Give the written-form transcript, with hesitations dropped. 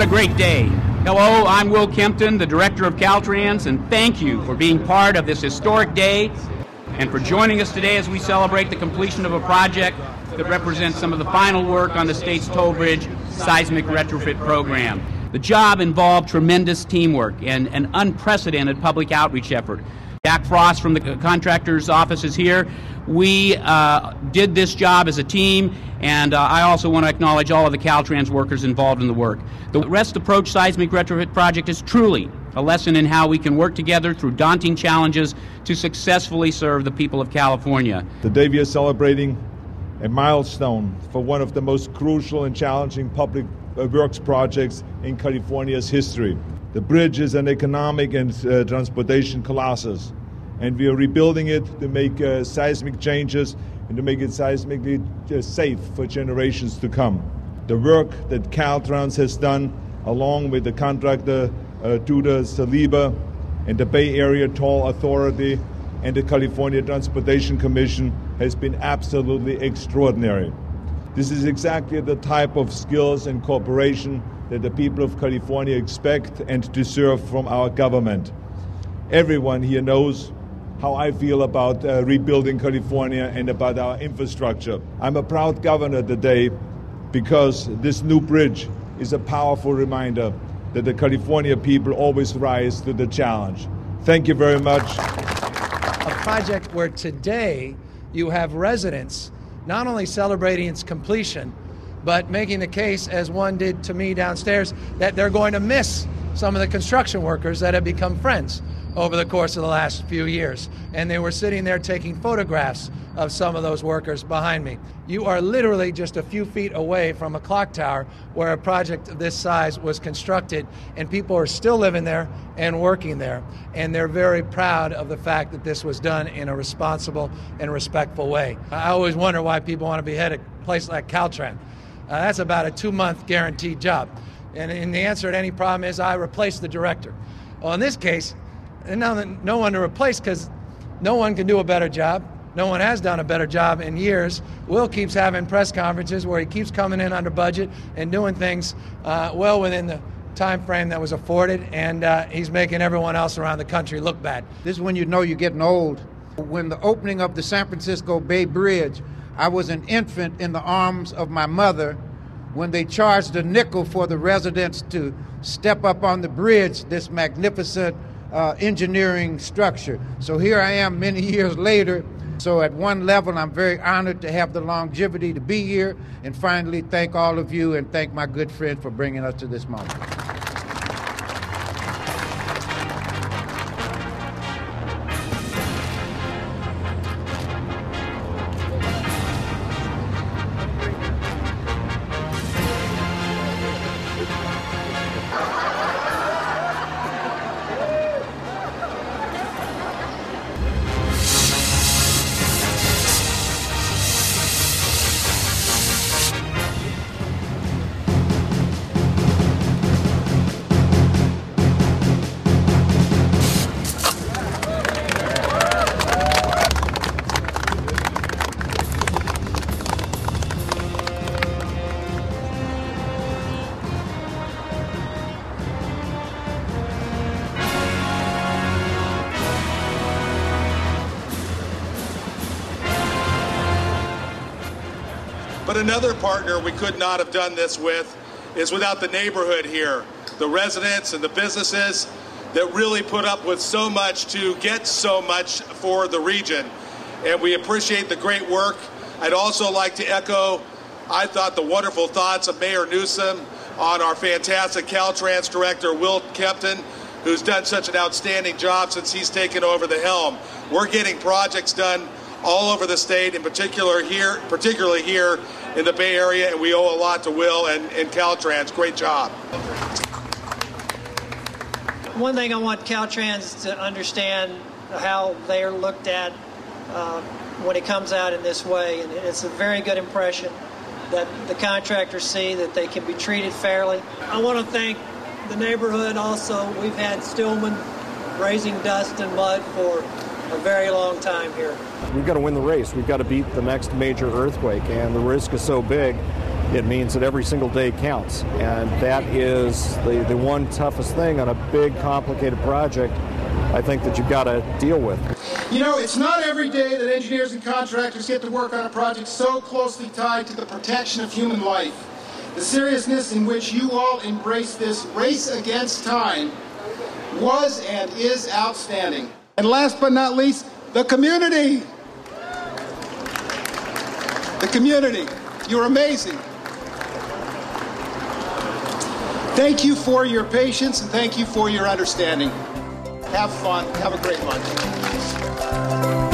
a great day. Hello, I'm Will Kempton, the Director of Caltrans, and thank you for being part of this historic day and for joining us today as we celebrate the completion of a project that represents some of the final work on the state's toll bridge seismic retrofit program. The job involved tremendous teamwork and an unprecedented public outreach effort. Jack Frost from the contractor's office is here. We did this job as a team, and I also want to acknowledge all of the Caltrans workers involved in the work. The Rest Approach Seismic Retrofit Project is truly a lesson in how we can work together through daunting challenges to successfully serve the people of California. Today we are celebrating a milestone for one of the most crucial and challenging public works projects in California's history. The bridge is an economic and transportation colossus, and we are rebuilding it to make seismic changes and to make it seismically safe for generations to come. The work that Caltrans has done, along with the contractor Duda Saliba and the Bay Area Toll Authority and the California Transportation Commission, has been absolutely extraordinary. This is exactly the type of skills and cooperation that the people of California expect and deserve from our government. Everyone here knows how I feel about rebuilding California and about our infrastructure. I'm a proud governor today because this new bridge is a powerful reminder that the California people always rise to the challenge. Thank you very much. A project where today you have residents not only celebrating its completion, but making the case, as one did to me downstairs, that they're going to miss some of the construction workers that have become friends over the course of the last few years. And they were sitting there taking photographs of some of those workers behind me. You are literally just a few feet away from a clock tower where a project of this size was constructed, and people are still living there and working there. And they're very proud of the fact that this was done in a responsible and respectful way. I always wonder why people want to be head of a place like Caltrans. That's about a 2-month guaranteed job. And the answer to any problem is I replace the director. Well, in this case, no one to replace because no one can do a better job. No one has done a better job in years. Will keeps having press conferences where he keeps coming in under budget and doing things well within the time frame that was afforded, and he's making everyone else around the country look bad. This is when you know you're getting old. When the opening of the San Francisco Bay Bridge, I was an infant in the arms of my mother when they charged a nickel for the residents to step up on the bridge, this magnificent engineering structure. So here I am many years later. So at one level, I'm very honored to have the longevity to be here, and finally thank all of you and thank my good friend for bringing us to this moment. But another partner we could not have done this with is without the neighborhood here, the residents and the businesses that really put up with so much to get so much for the region. And we appreciate the great work. I'd also like to echo, I thought, the wonderful thoughts of Mayor Newsom on our fantastic Caltrans Director Will Kempton, who's done such an outstanding job since he's taken over the helm. We're getting projects done all over the state, in particularly here in the Bay Area, and we owe a lot to Will and Caltrans. Great job. One thing I want Caltrans to understand how they're looked at when it comes out in this way, and it's a very good impression that the contractors see that they can be treated fairly. I want to thank the neighborhood also. We've had Stillman raising dust and mud for a very long time here. We've got to win the race. We've got to beat the next major earthquake, and the risk is so big it means that every single day counts. And that is the one toughest thing on a big, complicated project, I think, that you've got to deal with. You know, it's not every day that engineers and contractors get to work on a project so closely tied to the protection of human life. The seriousness in which you all embrace this race against time was and is outstanding. And last but not least, the community. The community. You're amazing. Thank you for your patience and thank you for your understanding. Have fun. Have a great lunch.